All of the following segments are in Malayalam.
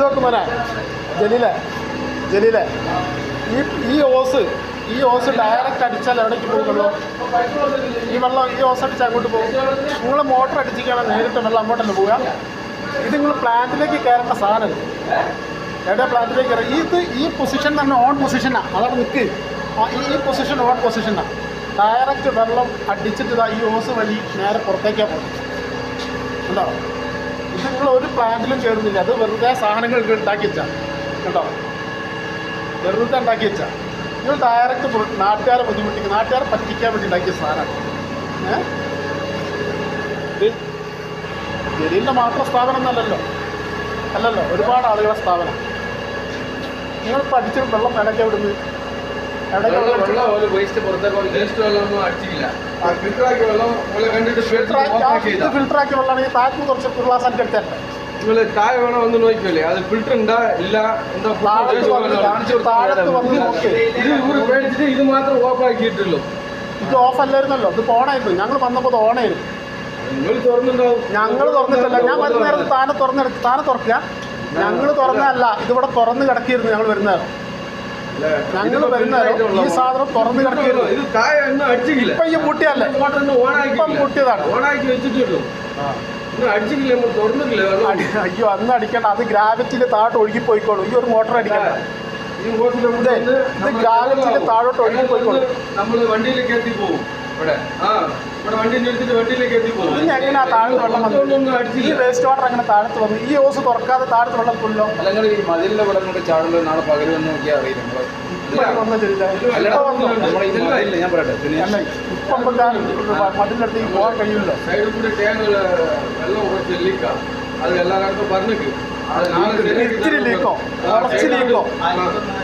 നോക്ക് മോനെ ജലീലെ ഈ ഓസ് ഡയറക്റ്റ് അടിച്ചാൽ എവിടേക്ക് പോകുള്ളൂ? ഈ ഓസ് അടിച്ചാൽ അങ്ങോട്ട് പോകും. നിങ്ങൾ മോട്ടർ അടിച്ചിട്ടാണ് നേരിട്ട് വെള്ളം അങ്ങോട്ടല്ലേ പോവുക? ഇത് നിങ്ങൾ പ്ലാന്റിലേക്ക് കയറേണ്ട സാധനം. എവിടെ പ്ലാന്റിലേക്ക് കയറുക? ഈ പൊസിഷൻ തന്നെ ഓൺ പൊസിഷനാണ്. അതവിടെ നിൽക്ക്. ഈ പൊസിഷൻ ഓൺ പൊസിഷനാണ്. ഡയറക്റ്റ് വെള്ളം അടിച്ചിട്ട് ഈ ഓസ് വഴി നേരെ പുറത്തേക്കാണ് പോകും. ഉണ്ടോ? ഇത് നിങ്ങൾ ഒരു പ്ലാന്റിലും കയറുന്നില്ല. അത് വെറുതെ സാധനങ്ങൾ ഉണ്ടാക്കി വെച്ചാൽ കേട്ടോ, വെറുതെ ഉണ്ടാക്കി വെച്ചാൽ. നിങ്ങൾ ഡയറക്റ്റ് നാട്ടുകാരെ ബുദ്ധിമുട്ടിക്കുക, നാട്ടുകാരെ പറ്റിക്കാൻ വേണ്ടി ഉണ്ടാക്കിയ സാധനമാണ്. ജലീലിൻ്റെ മാത്രം സ്ഥാപനം അല്ലല്ലോ, ഒരുപാട് ആളുകളുടെ സ്ഥാപനം. നിങ്ങൾ പഠിച്ചിട്ട് വെള്ളം ഇടയ്ക്ക് വിടുന്നത് ഫിൽട്ടറാക്കി വെള്ളമാണെങ്കിൽ താഴത്ത് കുറച്ച് ഗ്ലാസ് ആക്കി എടുത്തല്ലേ? നിങ്ങൾ താഴെ വേണം വന്ന് നോക്കിയല്ലേ? അത് ഫിൽട്ടർ ഉണ്ടാ ഇല്ല എന്താ ഇത് മാത്രം ഓഫ് ആക്കിയിട്ടുള്ളൂ. ഇത് ഓഫ് അല്ലായിരുന്നല്ലോ, ഇത് ഓണായിരുന്നു. ഞങ്ങൾ വന്നപ്പോൾ ഇത് ഓണായിരുന്നു. ഞങ്ങൾ തുറന്നിട്ടല്ല. ഞാൻ വരുന്ന നേരത്ത് താനെ തുറക്കുക. ഞങ്ങൾ തുറന്നതല്ല, ഇതിവിടെ തുറന്ന് കിടക്കിയിരുന്നു. ഞങ്ങൾ വരുന്നേരം ഈ സാധനം തുറന്ന് കിടക്കിയിരുന്നു. ഇപ്പൊ ഈ മുട്ടിയല്ലേ? ഇപ്പം മുട്ടിയതാണ്. അയ്യോ, അന്ന് അടിക്കണ്ട. അത് ഗ്രാവിറ്റിയിൽ താഴോട്ട് ഒഴുകി പോയിക്കോളൂ. ഈ ഒരു മോട്ടർ അടിക്കണ്ട. ഇത് ഗ്രാവിറ്റിയിൽ താഴോട്ട് ഒഴുകി പോയിക്കോളൂ. നമ്മൾ വണ്ടിയിലേക്ക് എത്തി പോകും. എങ്ങനെയാ താഴത്ത് വെള്ളം വന്നു? ഈ വേസ്റ്റ് വാട്ടർ അങ്ങനെ താഴത്ത് വന്നു? ഈ ഓസ് തുറക്കാതെ താഴത്ത് വെള്ളം കൊല്ലോ? അല്ലെങ്കിൽ ഈ മതിലിന്റെ വെള്ളം കൊണ്ട് ചാടുമ്പോൾ നാളെ പകൽ വന്ന് നോക്കിയാൽ അറിയില്ല. ഞാൻ പറയട്ടെ, ഇപ്പം മതിലെടുത്ത് പോകാൻ കഴിയില്ല. സൈഡിൽ കൂടി വെള്ളം കുറച്ച് ലീക്കാ. അത് എല്ലാ കാലത്തും പറഞ്ഞിട്ട് ഇത്തിരി ലീക്കോ കുറച്ച് ലീക്കോ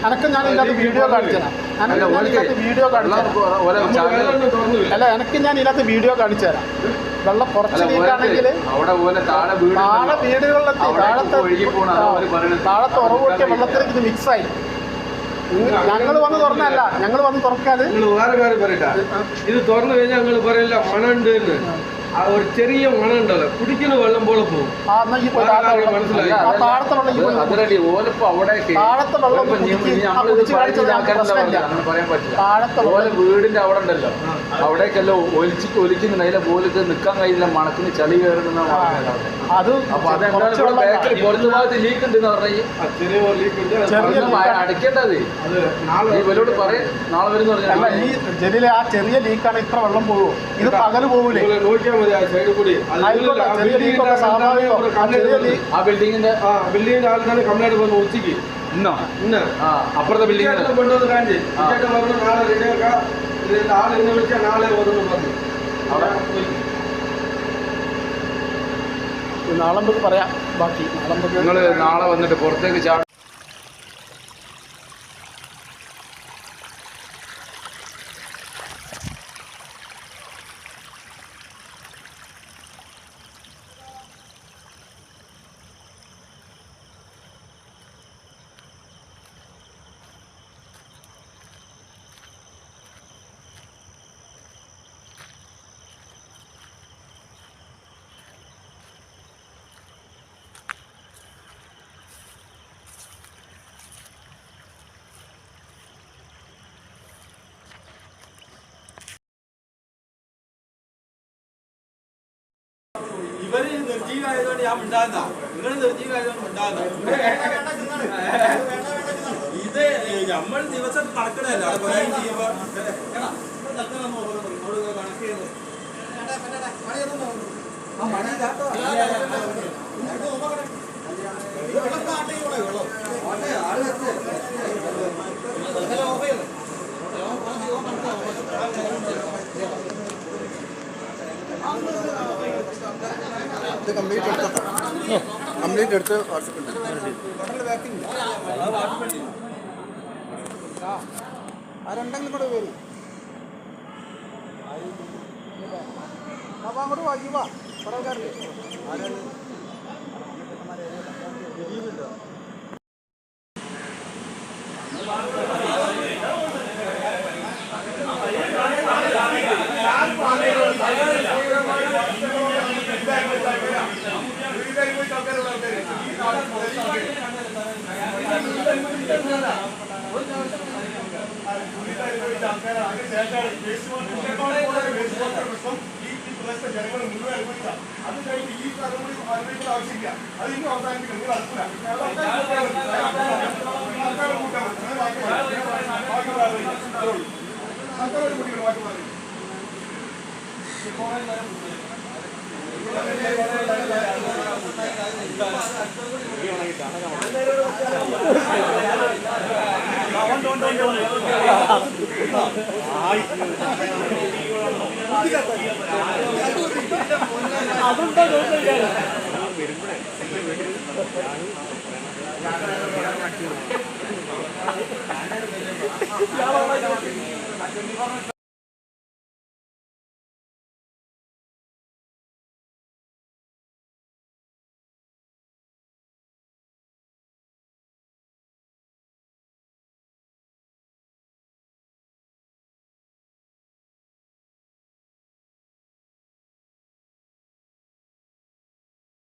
എനക്ക് ഞാൻ ഇതിനകത്ത് വീഡിയോ കാണിച്ചതാ. അല്ല, എനക്ക് ഞാൻ ഇതിനകത്ത് വീഡിയോ കാണിച്ചു തരാം. വെള്ളം കുറച്ച് ലീക്കാണെങ്കിൽ താഴെ വീടുകളിലെത്തി താഴത്തെ ഉറവ് പൊട്ടിയ വെള്ളത്തിലേക്ക് ഇത് മിക്സായി. ഞങ്ങൾ വന്ന് തുറന്നല്ല, ഞങ്ങൾ വന്ന് തുറക്കാതെ. വേറെ കാര്യം പറയട്ടെ, ഇത് തുറന്നു കഴിഞ്ഞാൽ ഞങ്ങൾ പറയില്ല മണുണ്ട് എന്ന്. ഒരു ചെറിയ മണം ഉണ്ടല്ലോ, കുടിക്കുന്ന വെള്ളം പോലെ പോകും. വീടിന്റെ അവിടെ ഉണ്ടല്ലോ, അവിടേക്കല്ലോ ഒലിക്കുന്നുണ്ട്. അതിലെ പോലത്തെ നിൽക്കാൻ കഴിയില്ല, മണക്കുന്ന ചളി കയറുന്ന. അപ്പൊ ബാക്കിൽ പുറത്തു ഭാഗത്ത് ലീക്ക് ഉണ്ടെന്ന് പറഞ്ഞാൽ അടയ്ക്കേണ്ടത്. ഇവരോട് പറയും നാളെ വരും. ഈ ജലീലെ ആ ചെറിയ ലീക്കാണ് ഇത്ര വെള്ളം പോകുമോ? ഇത് പകല് പോകൂലേ? നോക്കിയാൽ ബിൽഡിങ്ങിന്റെ ആൾക്കാർ കംപ്ലൈന്റ് വന്നു ഉച്ചയ്ക്ക്. അപ്പുറത്തെ ബിൽഡിംഗ് കൊണ്ടുവന്ന് കാണിച്ച് നാളെ റെഡിയാക്കാം, ആളെ ഇന്ന് വിളിച്ചാൽ നാളെ വന്നു പറഞ്ഞു. നാളെ പറയാം ബാക്കി. നിങ്ങൾ നാളെ വന്നിട്ട് പുറത്തേക്ക് ചാടും. ഇവര് നിർജീവായതുകൊണ്ട് ഞാൻ ഉണ്ടാകുന്ന, നിങ്ങൾ നിർജീവായതുകൊണ്ട് ഉണ്ടാകുന്ന. ഇത് നമ്മൾ ദിവസം നടക്കണല്ലോ കണക്ട് ചെയ്യുമ്പോ കംപ്ലീറ്റ് എടുത്ത് വാട്സപ്പിൽ ആരുണ്ടെങ്കിലും കൂടെ വരും. അപ്പം അങ്ങോട്ട് വാങ്ങി വാ പറവക്കാരില്ലേ ആരാണ് അതിനുശേഷമാണ് പ്രശ്നം ഈ പ്രദേശത്തെ ജനങ്ങൾ മുഴുവൻ അനുഭവിക്കുക. അത് കഴിഞ്ഞ് ഈ തലമുറ അനുഭവിക്കേണ്ട ആവശ്യമില്ല. അത് ഇന്നും അവസാനിപ്പിക്കണം. നിങ്ങൾ നടക്കില്ല. ആൾക്കാരെ കൂട്ടാൻ ആൾക്കാരോട് കുട്ടികൾ മാറ്റി പറയും. അതുണ്ടോ